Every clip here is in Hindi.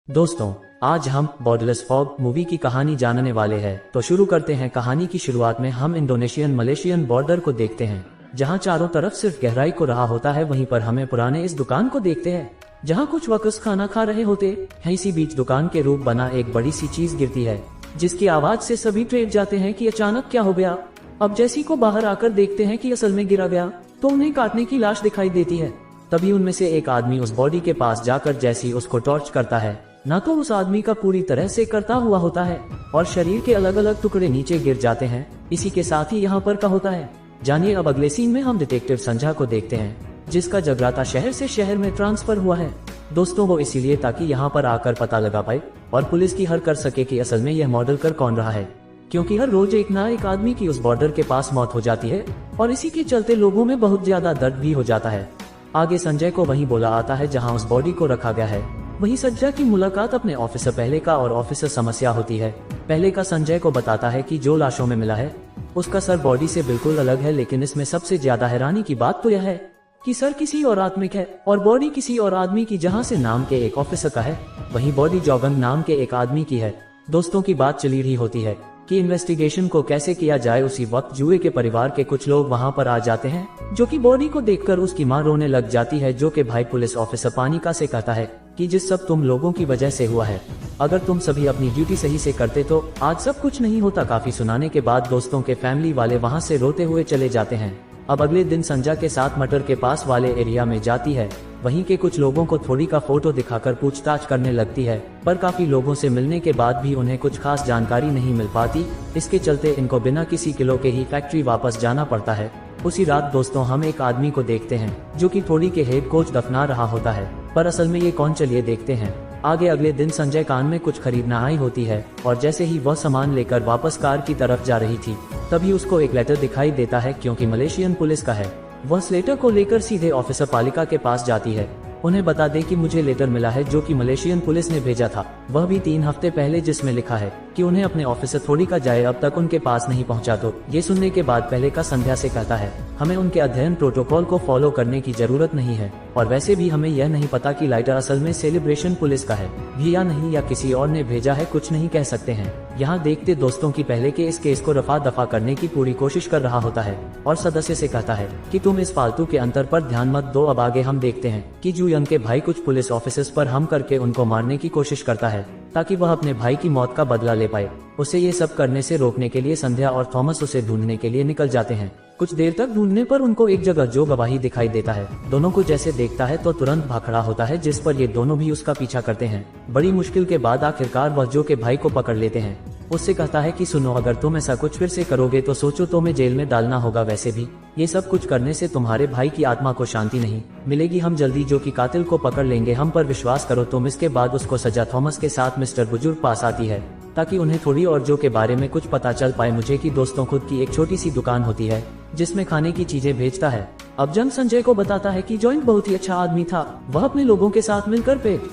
दोस्तों, आज हम बॉर्डरलेस फॉग मूवी की कहानी जानने वाले हैं। तो शुरू करते हैं। कहानी की शुरुआत में हम इंडोनेशियन मलेशियन बॉर्डर को देखते हैं, जहां चारों तरफ सिर्फ गहराई को रहा होता है। वहीं पर हमें पुराने इस दुकान को देखते हैं, जहां कुछ वर्कर्स खाना खा रहे होते हैं। इसी बीच दुकान के रूप बना एक बड़ी सी चीज गिरती है, जिसकी आवाज से सभी ट्रेड जाते हैं कि अचानक क्या हो गया। अब जैसी को बाहर आकर देखते हैं कि असल में गिरा गया, तो उन्हें काटने की लाश दिखाई देती है। तभी उनमें से एक आदमी उस बॉडी के पास जाकर जैसी उसको टॉर्च करता है, ना तो उस आदमी का पूरी तरह से करता हुआ होता है और शरीर के अलग अलग टुकड़े नीचे गिर जाते हैं। इसी के साथ ही यहाँ पर क्या होता है, जानिए। अब अगले सीन में हम डिटेक्टिव संध्या को देखते हैं, जिसका जगराता शहर से शहर में ट्रांसफर हुआ है। दोस्तों, वो इसीलिए ताकि यहाँ पर आकर पता लगा पाए और पुलिस की हर कर सके कि असल में यह मॉडल कर कौन रहा है, क्योंकि हर रोज एक ना एक आदमी की उस बॉर्डर के पास मौत हो जाती है और इसी के चलते लोगों में बहुत ज्यादा दर्द भी हो जाता है। आगे संजय को वहीं बोला आता है जहां उस बॉडी को रखा गया है। वहीं संजय की मुलाकात अपने ऑफिसर पहले का और ऑफिसर समस्या होती है। पहले का संजय को बताता है कि जो लाशों में मिला है उसका सर बॉडी से बिल्कुल अलग है, लेकिन इसमें सबसे ज्यादा हैरानी की बात तो यह है कि सर किसी और आदमिक है और बॉडी किसी और आदमी की, जहां से नाम के एक ऑफिसर का है, वहीं बॉडी जोगंग नाम के एक आदमी की है। दोस्तों की बात चली रही होती है कि इन्वेस्टिगेशन को कैसे किया जाए। उसी वक्त जुए के परिवार के कुछ लोग वहां पर आ जाते हैं, जो कि बॉडी को देखकर उसकी मां रोने लग जाती है, जो कि भाई पुलिस ऑफिसर पानिका से कहता है कि जिस सब तुम लोगों की वजह से हुआ है, अगर तुम सभी अपनी ड्यूटी सही से करते तो आज सब कुछ नहीं होता। काफी सुनाने के बाद दोस्तों के फैमिली वाले वहां से रोते हुए चले जाते हैं। अब अगले दिन संजय के साथ मटर के पास वाले एरिया में जाती है। वहीं के कुछ लोगों को थोड़ी का फोटो दिखाकर पूछताछ करने लगती है, पर काफी लोगों से मिलने के बाद भी उन्हें कुछ खास जानकारी नहीं मिल पाती। इसके चलते इनको बिना किसी किलो के ही फैक्ट्री वापस जाना पड़ता है। उसी रात दोस्तों हम एक आदमी को देखते हैं, जो कि थोड़ी के हेड कोच दफना रहा होता है, पर असल में ये कौन, चलिए देखते हैं। आगे अगले दिन संजय कान में कुछ खरीदना आई होती है और जैसे ही वह सामान लेकर वापस कार की तरफ जा रही थी, तभी उसको एक लेटर दिखाई देता है, क्योंकि मलेशियन पुलिस का है। वह इस लेटर को लेकर सीधे ऑफिसर पालिका के पास जाती है, उन्हें बता दे कि मुझे लेटर मिला है जो कि मलेशियन पुलिस ने भेजा था, वह भी 3 हफ्ते पहले, जिसमें लिखा है कि उन्हें अपने ऑफिसर थोड़ी का जाए अब तक उनके पास नहीं पहुंचा। तो ये सुनने के बाद पहले का संध्या से कहता है, हमें उनके अध्ययन प्रोटोकॉल को फॉलो करने की जरूरत नहीं है, और वैसे भी हमें यह नहीं पता कि लाइटर असल में सेलिब्रेशन पुलिस का है भी या नहीं, या किसी और ने भेजा है, कुछ नहीं कह सकते हैं। यहाँ देखते दोस्तों की पहले के इस केस को रफा दफा करने की पूरी कोशिश कर रहा होता है और सदस्य से कहता है कि तुम इस फालतू के अंतर पर ध्यान मत दो। अब आगे हम देखते हैं कि जू यंग के भाई कुछ पुलिस ऑफिसर्स पर हम करके उनको मारने की कोशिश करता है, ताकि वह अपने भाई की मौत का बदला ले पाए। उसे ये सब करने से रोकने के लिए संध्या और थॉमस उसे ढूंढने के लिए निकल जाते हैं। कुछ देर तक ढूंढने पर उनको एक जगह जो गवाही दिखाई देता है, दोनों को जैसे देखता है तो तुरंत भाग खड़ा होता है, जिस पर ये दोनों भी उसका पीछा करते हैं। बड़ी मुश्किल के बाद आखिरकार वह जो के भाई को पकड़ लेते हैं। उससे कहता है कि सुनो, अगर तुम ऐसा कुछ फिर से करोगे तो सोचो तुम्हें जेल में डालना होगा। वैसे भी ये सब कुछ करने से तुम्हारे भाई की आत्मा को शांति नहीं मिलेगी। हम जल्दी जो कि कातिल को पकड़ लेंगे, हम पर विश्वास करो तुम। इसके बाद उसको सजा थॉमस के साथ मिस्टर बुजुर्ग पास आती है, ताकि उन्हें थोड़ी और जो के बारे में कुछ पता चल पाए। मुझे कि दोस्तों खुद की एक छोटी सी दुकान होती है जिसमें खाने की चीजें बेचता है। अब जंग संजय को बताता है कि जॉइंट बहुत ही अच्छा आदमी था, वह अपने लोगों के साथ मिलकर पेट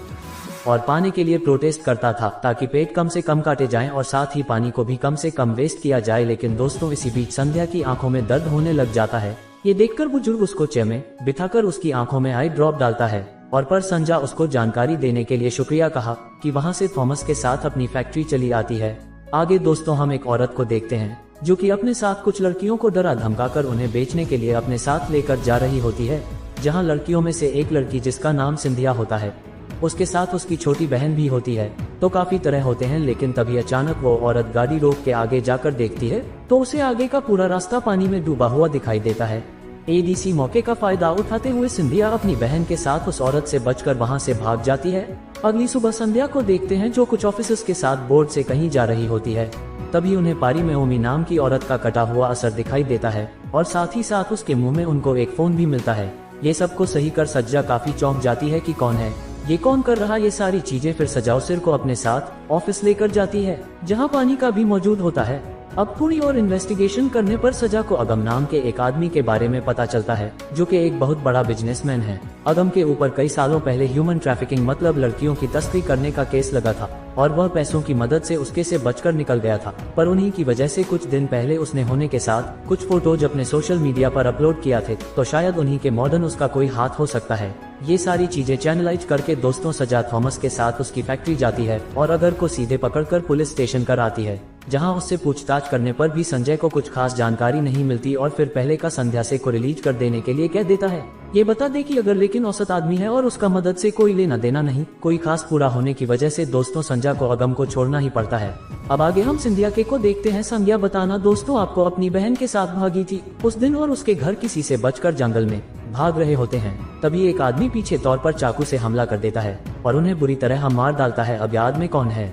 और पानी के लिए प्रोटेस्ट करता था, ताकि पेट कम से कम काटे जाएं और साथ ही पानी को भी कम से कम वेस्ट किया जाए। लेकिन दोस्तों इसी बीच संध्या की आंखों में दर्द होने लग जाता है। ये देखकर बुजुर्ग उसको चेयर में बिठाकर उसकी आंखों में आई ड्रॉप डालता है, और पर संध्या उसको जानकारी देने के लिए शुक्रिया कहा कि वहाँ से थॉमस के साथ अपनी फैक्ट्री चली आती है। आगे दोस्तों हम एक औरत को देखते हैं, जो कि अपने साथ कुछ लड़कियों को डरा धमकाकर उन्हें बेचने के लिए अपने साथ लेकर जा रही होती है। जहाँ लड़कियों में से एक लड़की, जिसका नाम सिंधिया होता है, उसके साथ उसकी छोटी बहन भी होती है। तो काफी तरह होते हैं, लेकिन तभी अचानक वो औरत गाड़ी रोक के आगे जाकर देखती है तो उसे आगे का पूरा रास्ता पानी में डूबा हुआ दिखाई देता है। एडीसी मौके का फायदा उठाते हुए सिंधिया अपनी बहन के साथ उस औरत से बचकर वहां से भाग जाती है। अगली सुबह संध्या को देखते हैं, जो कुछ ऑफिसर्स के साथ बोर्ड से कहीं जा रही होती है। तभी उन्हें पारी में ओमी नाम की औरत का कटा हुआ असर दिखाई देता है और साथ ही साथ उसके मुंह में उनको एक फोन भी मिलता है। ये सबको सही कर सज्जा काफी चौंक जाती है कि कौन है ये, कौन कर रहा ये सारी चीजें। फिर सजाओ सिर को अपने साथ ऑफिस लेकर जाती है, जहां पानी का भी मौजूद होता है। अब थोड़ी और इन्वेस्टिगेशन करने पर सजा को अगम नाम के एक आदमी के बारे में पता चलता है, जो कि एक बहुत बड़ा बिजनेसमैन है। अगम के ऊपर कई सालों पहले ह्यूमन ट्रैफिकिंग मतलब लड़कियों की तस्करी करने का केस लगा था और वह पैसों की मदद से उसके से बचकर निकल गया था। पर उन्हीं की वजह से कुछ दिन पहले उसने होने के साथ कुछ फोटोज अपने सोशल मीडिया पर अपलोड किया थे, तो शायद उन्हीं के मॉडर्न उसका कोई हाथ हो सकता है। ये सारी चीजें चैनलाइज करके दोस्तों सजा थॉमस के साथ उसकी फैक्ट्री जाती है और अगर को सीधे पकड़कर पुलिस स्टेशन कर आती है, जहां उससे पूछताछ करने पर भी संजय को कुछ खास जानकारी नहीं मिलती और फिर पहले का संध्या से को रिलीज कर देने के लिए कह देता है। ये बता दे कि अगर लेकिन औसत आदमी है और उसका मदद से कोई लेना देना नहीं, कोई खास पूरा होने की वजह से दोस्तों संध्या को अगम को छोड़ना ही पड़ता है। अब आगे हम संध्या के को देखते हैं। संध्या बताना दोस्तों आपको अपनी बहन के साथ भागी थी उस दिन और उसके घर किसी से बचकर जंगल में भाग रहे होते हैं। तभी एक आदमी पीछे तौर पर चाकू से हमला कर देता है और उन्हें बुरी तरह मार डालता है। अब याद में कौन है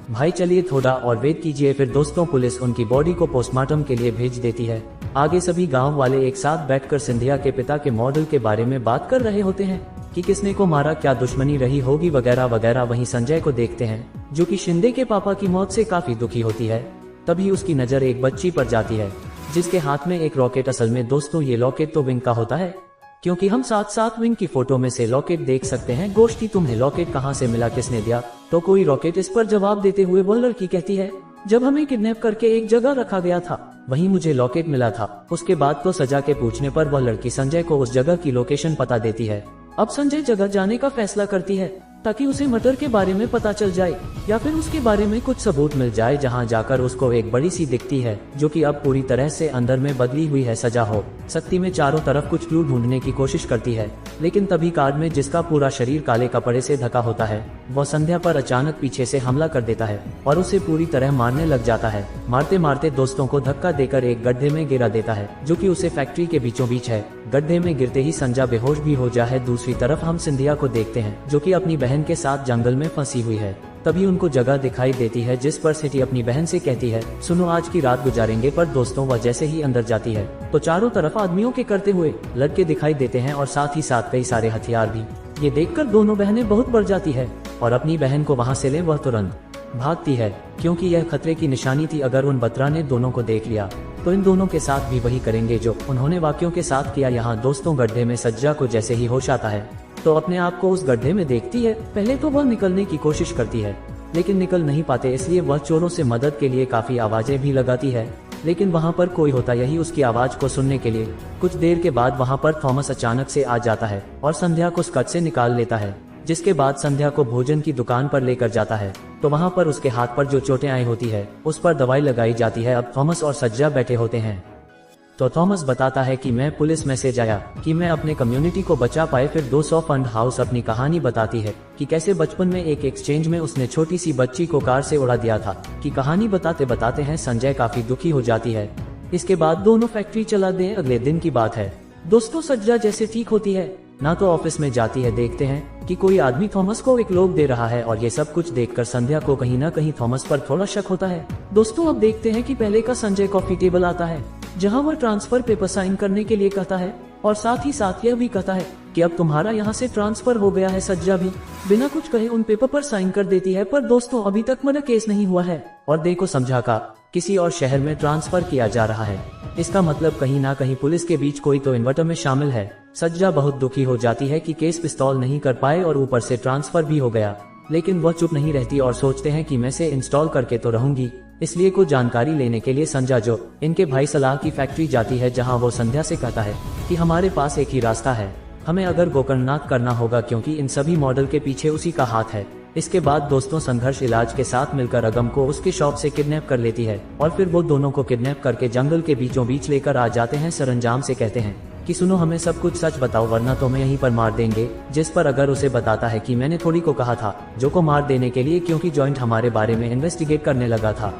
भाई, चलिए थोड़ा और वेट कीजिए। फिर दोस्तों पुलिस उनकी बॉडी को पोस्टमार्टम के लिए भेज देती है। आगे सभी गांव वाले एक साथ बैठकर सिंधिया के पिता के मॉडल के बारे में बात कर रहे होते हैं कि किसने को मारा, क्या दुश्मनी रही होगी वगैरह वगैरह। वहीं संजय को देखते हैं जो कि शिंदे के पापा की मौत से काफी दुखी होती है। तभी उसकी नजर एक बच्ची पर जाती है जिसके हाथ में एक रॉकेट। असल में दोस्तों ये लॉकेट तो विंग का होता है, क्योंकि हम साथ साथ विंग की फोटो में से लॉकेट देख सकते हैं। गोश्ती तुम्हें लॉकेट कहाँ से मिला, किसने दिया? तो कोई रॉकेट। इस पर जवाब देते हुए वो लड़की कहती है जब हमें किडनैप करके एक जगह रखा गया था वहीं मुझे लॉकेट मिला था। उसके बाद तो सजा के पूछने पर वह लड़की संजय को उस जगह की लोकेशन पता देती है। अब संजय जगह जाने का फैसला करती है ताकि उसे मटर के बारे में पता चल जाए या फिर उसके बारे में कुछ सबूत मिल जाए, जहां जाकर उसको एक बड़ी सी दिखती है जो कि अब पूरी तरह से अंदर में बदली हुई है। सजा हो सकती में चारों तरफ कुछ क्लू ढूंढने की कोशिश करती है, लेकिन तभी कार्ड में जिसका पूरा शरीर काले कपड़े से ढका होता है वह संध्या पर अचानक पीछे से हमला कर देता है और उसे पूरी तरह मारने लग जाता है। मारते मारते दोस्तों को धक्का देकर एक गड्ढे में गिरा देता है जो कि उसे फैक्ट्री के बीचों बीच है। गड्ढे में गिरते ही संजय बेहोश भी हो जाए। दूसरी तरफ हम सिंधिया को देखते हैं जो कि अपनी बहन के साथ जंगल में फंसी हुई है। तभी उनको जगह दिखाई देती है जिस पर सिटी अपनी बहन से कहती है सुनो आज की रात गुजारेंगे। पर दोस्तों वह जैसे ही अंदर जाती है तो चारों तरफ आदमियों के करते हुए लड़के दिखाई देते हैं और साथ ही साथ कई सारे हथियार भी। ये देखकर दोनों बहनें बहुत बढ़ जाती है और अपनी बहन को वहाँ से ले वह तुरंत भागती है, क्योंकि यह खतरे की निशानी थी। अगर उन बत्रा ने दोनों को देख लिया तो इन दोनों के साथ भी वही करेंगे जो उन्होंने वाक्यों के साथ किया। यहाँ दोस्तों गड्ढे में सज्जा को जैसे ही होश आता है तो अपने आप को उस गड्ढे में देखती है। पहले तो वह निकलने की कोशिश करती है लेकिन निकल नहीं पाते, इसलिए वह चोरों से मदद के लिए काफी आवाजें भी लगाती है, लेकिन वहाँ पर कोई होता यही उसकी आवाज को सुनने के लिए। कुछ देर के बाद वहाँ पर थॉमस अचानक से आ जाता है और संध्या को स्कर्ट से निकाल लेता है, जिसके बाद संध्या को भोजन की दुकान पर लेकर जाता है। तो वहाँ पर उसके हाथ पर जो चोटें आई होती है उस पर दवाई लगाई जाती है। अब थॉमस और सज्जा बैठे होते हैं तो थॉमस बताता है कि मैं पुलिस मैसेज आया कि मैं अपने कम्युनिटी को बचा पाए। फिर 200 फंड हाउस अपनी कहानी बताती है कि कैसे बचपन में एक एक्सचेंज में उसने छोटी सी बच्ची को कार से उड़ा दिया था। कि कहानी बताते बताते हैं संजय काफी दुखी हो जाती है। इसके बाद दोनों फैक्ट्री चला दें। अगले दिन की बात है दोस्तों, सज्जा जैसे ठीक होती है ना तो ऑफिस में जाती है, देखते हैं कि कोई आदमी थॉमस को एक लोग दे रहा है और ये सब कुछ देखकर संध्या को कहीं ना कहीं थॉमस पर थोड़ा शक होता है। दोस्तों अब देखते हैं कि पहले का संजय कॉफी टेबल आता है जहां वह ट्रांसफर पेपर साइन करने के लिए कहता है और साथ ही साथ यह भी कहता है कि अब तुम्हारा यहाँ से ट्रांसफर हो गया है। सज्जा भी बिना कुछ कहे उन पेपर पर साइन कर देती है। पर दोस्तों अभी तक मर्डर केस नहीं हुआ है और देखो समझा का किसी और शहर में ट्रांसफर किया जा रहा है। इसका मतलब कहीं ना कहीं पुलिस के बीच कोई तो इन्वर्टर में शामिल है। सज्जा बहुत दुखी हो जाती है कि केस पिस्तौल नहीं कर पाए और ऊपर से ट्रांसफर भी हो गया, लेकिन वह चुप नहीं रहती और सोचते हैं कि मैं से इंस्टॉल करके तो रहूंगी। इसलिए कुछ जानकारी लेने के लिए संध्या जो इनके भाई सलाह की फैक्ट्री जाती है, जहां वो संध्या से कहता है कि हमारे पास एक ही रास्ता है, हमें अगर गोकर्णनाथ करना होगा क्योंकि इन सभी मॉडल के पीछे उसी का हाथ है। इसके बाद दोस्तों संघर्ष इलाज के साथ मिलकर अगम को उसके शॉप से किडनैप कर लेती है और फिर वो दोनों को किडनैप करके जंगल के बीचों बीच लेकर आ जाते हैं। सरंजाम से कहते हैं कि सुनो हमें सब कुछ सच बताओ वरना तो मैं यहीं पर मार देंगे। जिस पर अगर उसे बताता है कि मैंने थोड़ी को कहा था जो को मार देने के लिए, क्योंकि जॉइंट हमारे बारे में इन्वेस्टिगेट करने लगा था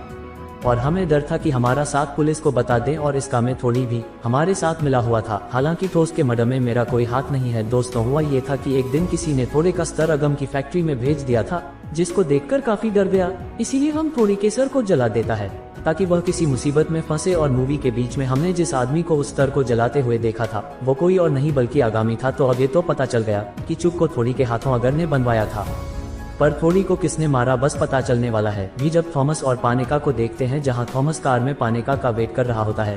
और हमें डर था कि हमारा साथ पुलिस को बता दे और इसका में थोड़ी भी हमारे साथ मिला हुआ था। हालांकि ठोस के मर्डर में मेरा कोई हाथ नहीं है। दोस्तों हुआ ये था कि एक दिन किसी ने थोड़े का स्तर अगम की फैक्ट्री में भेज दिया था, जिसको देखकर काफी डर गया। इसीलिए हम थोड़ी के सर को जला देता है ताकि वह किसी मुसीबत में फंसे। और मूवी के बीच में हमने जिस आदमी को उस स्तर को जलाते हुए देखा था वो कोई और नहीं बल्कि आगामी था। तो अब ये तो पता चल गया कि चुप को थोड़ी के हाथों अगर ने बनवाया था। पर थोड़ी को किसने मारा बस पता चलने वाला है। भी जब थॉमस और पानिका को देखते हैं जहां थॉमस कार में पानिका का वेट कर रहा होता है,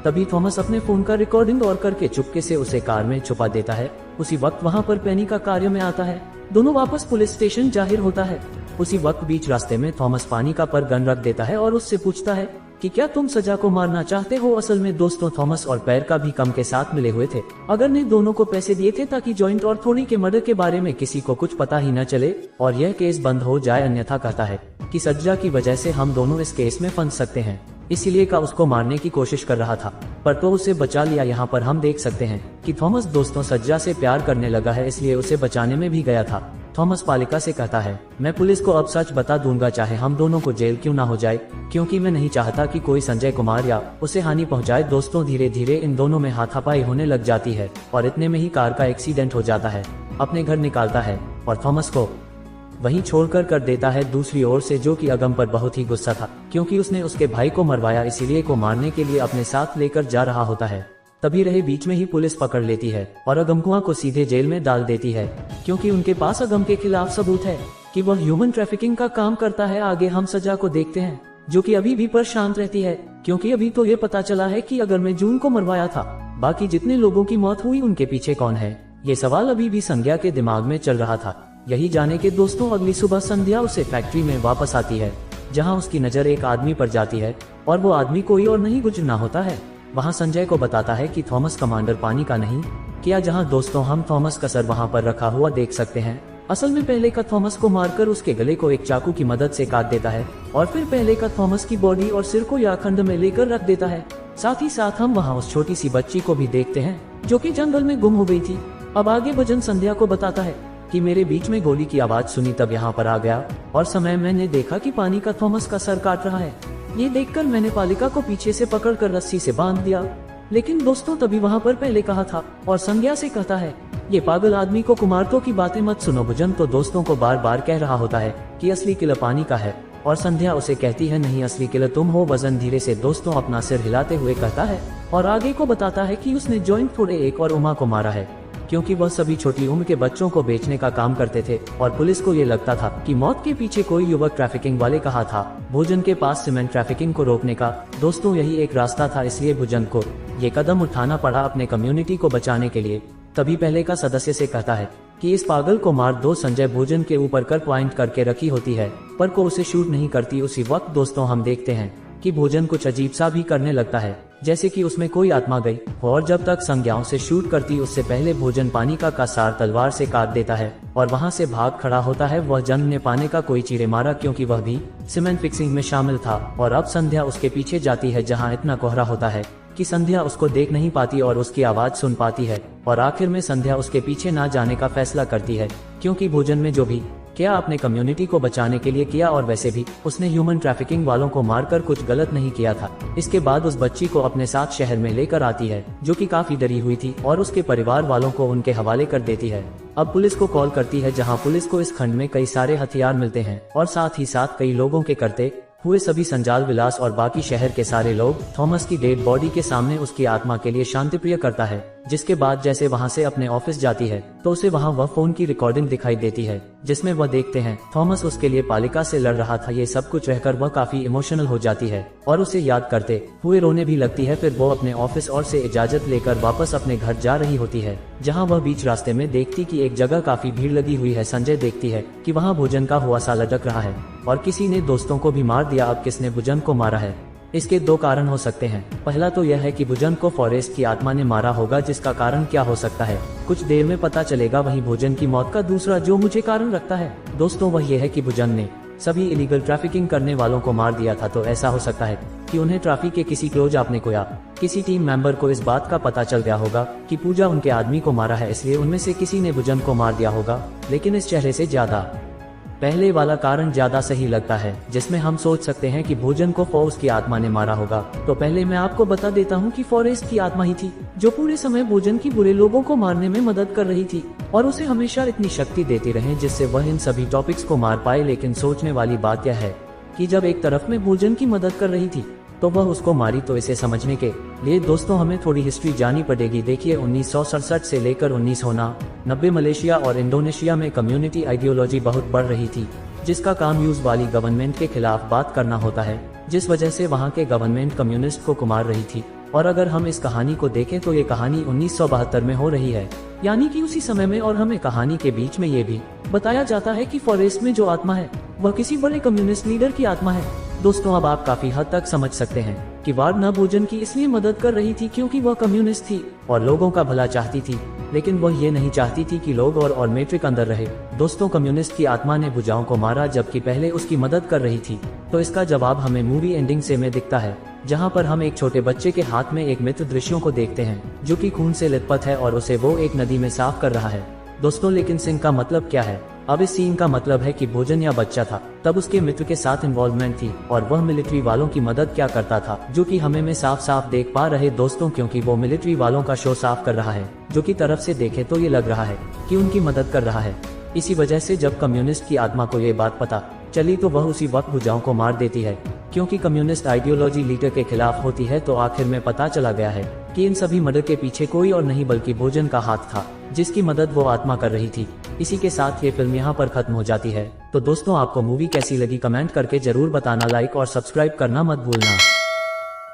तभी थॉमस अपने फोन का रिकॉर्डिंग ऑन करके चुपके से उसे कार में छुपा देता है। उसी वक्त वहां पर पेनी का कार्य में आता है। दोनों वापस पुलिस स्टेशन जाहिर होता है। उसी वक्त बीच रास्ते में थॉमस पानिका पर गन रख देता है और उससे पूछता है कि क्या तुम सजा को मारना चाहते हो। असल में दोस्तों थॉमस और पैर का भी कम के साथ मिले हुए थे। अगर ने दोनों को पैसे दिए थे ताकि जॉइंट और थोड़ी के मर्डर के बारे में किसी को कुछ पता ही न चले और यह केस बंद हो जाए, अन्यथा कहता है कि सज्जा की वजह से हम दोनों इस केस में फंस सकते हैं। इसीलिए का उसको मारने की कोशिश कर रहा था, पर तो उसे बचा लिया। यहाँ पर हम देख सकते हैं कि थॉमस दोस्तों सज्जा से प्यार करने लगा है, इसलिए उसे बचाने में भी गया था। थॉमस पालिका से कहता है मैं पुलिस को अब सच बता दूंगा, चाहे हम दोनों को जेल क्यों ना हो जाए, क्योंकि मैं नहीं चाहता कि कोई संजय कुमार या उसे हानि पहुंचाए। दोस्तों धीरे धीरे इन दोनों में हाथापाई होने लग जाती है और इतने में ही कार का एक्सीडेंट हो जाता है। अपने घर निकालता है और थॉमस को वहीं छोड़कर कर देता है। दूसरी ओर से जो कि अगम पर बहुत ही गुस्सा था, क्योंकि उसने उसके भाई को मरवाया, इसीलिए को मारने के लिए अपने साथ लेकर जा रहा होता है। तभी रहे बीच में ही पुलिस पकड़ लेती है और अगमकुआं को सीधे जेल में डाल देती है, क्योंकि उनके पास अगम के खिलाफ सबूत है कि वह ह्यूमन ट्रैफिकिंग का काम करता है। आगे हम सजा को देखते हैं, जो कि अभी भी पर शांत रहती है, क्योंकि अभी तो ये पता चला है कि अगर मैं जून को मरवाया था, बाकी जितने लोगों की मौत हुई उनके पीछे कौन है, ये सवाल अभी भी संध्या के दिमाग में चल रहा था। यही जाने के दोस्तों अगली सुबह संध्या उसे फैक्ट्री में वापस आती है, जहाँ उसकी नजर एक आदमी पर जाती है और वो आदमी कोई और नहीं गुजरना होता है। वहाँ संजय को बताता है कि थॉमस कमांडर पानी का नहीं किया। जहाँ दोस्तों हम थॉमस का सर वहाँ पर रखा हुआ देख सकते हैं। असल में पहले का थॉमस को मारकर उसके गले को एक चाकू की मदद से काट देता है और फिर पहले का थॉमस की बॉडी और सिर को याखंड में लेकर रख देता है। साथ ही साथ हम वहाँ उस छोटी सी बच्ची को भी देखते हैं जो कि जंगल में गुम हो गई थी। अब आगे भजन संध्या को बताता है कि मेरे बीच में गोली की आवाज सुनी, तब यहाँ पर आ गया और समय मैंने देखा कि पानी का थॉमस का सर काट रहा है। ये देखकर मैंने पालिका को पीछे से पकड़कर रस्सी से बांध दिया, लेकिन दोस्तों तभी वहाँ पर पहले कहा था और संज्ञा से कहता है ये पागल आदमी को कुमारतों की बातें मत सुनो। भुजन तो दोस्तों को बार बार कह रहा होता है कि असली किलर पानी का है और संध्या उसे कहती है नहीं, असली किलर तुम हो। वजन धीरे से दोस्तों अपना सिर हिलाते हुए कहता है और आगे को बताता है कि उसने जॉइंट थोड़े एक और उमा को मारा है, क्योंकि वह सभी छोटी उम्र के बच्चों को बेचने का काम करते थे और पुलिस को ये लगता था कि मौत के पीछे कोई युवक ट्रैफिकिंग वाले कहा था। भोजन के पास सीमेंट ट्रैफिकिंग को रोकने का दोस्तों यही एक रास्ता था, इसलिए भोजन को ये कदम उठाना पड़ा अपने कम्युनिटी को बचाने के लिए। तभी पहले का सदस्य से कहता है कि इस पागल को मार दो। संजय भोजन के ऊपर कर पॉइंट करके रखी होती है, पर को उसे शूट नहीं करती। उसी वक्त दोस्तों हम देखते हैं कि भोजन कुछ अजीब सा भी करने लगता है, जैसे कि उसमें कोई आत्मा गई और जब तक संज्ञाओं से शूट करती उससे पहले भोजन पानिका का सार तलवार से काट देता है और वहां से भाग खड़ा होता है। वह जंग ने पाने का कोई चीरे मारा, क्योंकि वह भी सीमेंट फिक्सिंग में शामिल था और अब संध्या उसके पीछे जाती है, जहां इतना कोहरा होता है कि संध्या उसको देख नहीं पाती और उसकी आवाज सुन पाती है और आखिर में संध्या उसके पीछे ना जाने का फैसला करती है, क्योंकि भोजन में जो भी क्या अपने कम्युनिटी को बचाने के लिए किया और वैसे भी उसने ह्यूमन ट्रैफिकिंग वालों को मारकर कुछ गलत नहीं किया था। इसके बाद उस बच्ची को अपने साथ शहर में लेकर आती है, जो कि काफी डरी हुई थी और उसके परिवार वालों को उनके हवाले कर देती है। अब पुलिस को कॉल करती है, जहां पुलिस को इस खंड में कई सारे हथियार मिलते हैं और साथ ही साथ कई लोगों के करते हुए सभी संजाल विलास और बाकी शहर के सारे लोग थॉमस की डेड बॉडी के सामने उसकी आत्मा के लिए शांति प्रिय करता है। जिसके बाद जैसे वहां से अपने ऑफिस जाती है तो उसे वहां वह फोन की रिकॉर्डिंग दिखाई देती है, जिसमें वह देखते हैं थॉमस उसके लिए पालिका से लड़ रहा था। ये सब कुछ रहकर वह काफी इमोशनल हो जाती है और उसे याद करते हुए रोने भी लगती है। फिर वो अपने ऑफिस और से इजाजत लेकर वापस अपने घर जा रही होती है, जहाँ वह बीच रास्ते में देखती कि एक जगह काफी भीड़ लगी हुई है। संजय देखती है कि वहाँ भोजन का हुआ सा लटक रहा है और किसी ने दोस्तों को भी मार दिया। अब किसने भोजन को मारा है? इसके दो कारण हो सकते हैं। पहला तो यह है कि भोजन को फॉरेस्ट की आत्मा ने मारा होगा, जिसका कारण क्या हो सकता है कुछ देर में पता चलेगा। वहीं भोजन की मौत का दूसरा जो मुझे कारण लगता है दोस्तों वह यह है कि भोजन ने सभी इलीगल ट्रैफिकिंग करने वालों को मार दिया था। तो ऐसा हो सकता है कि उन्हें ट्रैफिक के किसी क्लोज आपने को या किसी टीम मेंबर को इस बात का पता चल गया होगा कि पूजा उनके आदमी को मारा है, इसलिए उनमें से किसी ने भोजन को मार दिया होगा। लेकिन इस चेहरे से ज्यादा पहले वाला कारण ज्यादा सही लगता है, जिसमें हम सोच सकते हैं कि भोजन को फॉरेस्ट की आत्मा ने मारा होगा। तो पहले मैं आपको बता देता हूँ कि फॉरेस्ट की आत्मा ही थी जो पूरे समय भोजन की बुरे लोगों को मारने में मदद कर रही थी और उसे हमेशा इतनी शक्ति देती रहे जिससे वह इन सभी टॉपिक्स को मार पाए। लेकिन सोचने वाली बात यह है कि जब एक तरफ में भोजन की मदद कर रही थी तो वह उसको मारी। तो इसे समझने के लिए दोस्तों हमें थोड़ी हिस्ट्री जानी पड़ेगी। देखिए 1967 से लेकर 1990 मलेशिया और इंडोनेशिया में कम्युनिटी आइडियोलॉजी बहुत बढ़ रही थी, जिसका काम यूज वाली गवर्नमेंट के खिलाफ बात करना होता है, जिस वजह से वहाँ के गवर्नमेंट कम्युनिस्ट को मार रही थी। और अगर हम इस कहानी को देखें तो ये कहानी 1972 में हो रही है, यानी कि उसी समय में। और हमें कहानी के बीच में ये भी बताया जाता है कि फॉरेस्ट में जो आत्मा है वह किसी बड़े कम्युनिस्ट लीडर की आत्मा है। दोस्तों अब आप काफी हद तक समझ सकते हैं कि वार्ड न भोजन की इसलिए मदद कर रही थी क्योंकि वह कम्युनिस्ट थी और लोगों का भला चाहती थी, लेकिन वह ये नहीं चाहती थी कि लोग और मैट्रिक अंदर रहे। दोस्तों कम्युनिस्ट की आत्मा ने भुजाओं को मारा जबकि पहले उसकी मदद कर रही थी। तो इसका जवाब हमें मूवी एंडिंग से में दिखता है, जहाँ पर हम एक छोटे बच्चे के हाथ में एक मित्र दृश्यों को देखते हैं जो कि खून से लिथपथ है और उसे वो एक नदी में साफ कर रहा है। दोस्तों लेकिन सिंह का मतलब क्या है? अब इस सीन का मतलब है कि भोजन या बच्चा था, तब उसके मित्र के साथ इन्वॉल्वमेंट थी और वह मिलिट्री वालों की मदद क्या करता था, जो कि हमें में साफ साफ देख पा रहे दोस्तों, क्योंकि वो मिलिट्री वालों का शो साफ कर रहा है, जो कि तरफ से देखे तो ये लग रहा है कि उनकी मदद कर रहा है। इसी वजह से जब कम्युनिस्ट की आत्मा को ये बात पता चली तो वह उसी वक्त भुजाओं को मार देती है, क्योंकि कम्युनिस्ट आइडियोलॉजी लीडर के खिलाफ होती है। तो आखिर में पता चला गया है कि इन सभी मर्डर के पीछे कोई और नहीं बल्कि भोजन का हाथ था, जिसकी मदद वो आत्मा कर रही थी। इसी के साथ ये फिल्म यहाँ पर खत्म हो जाती है। तो दोस्तों आपको मूवी कैसी लगी कमेंट करके जरूर बताना, लाइक और सब्सक्राइब करना मत भूलना।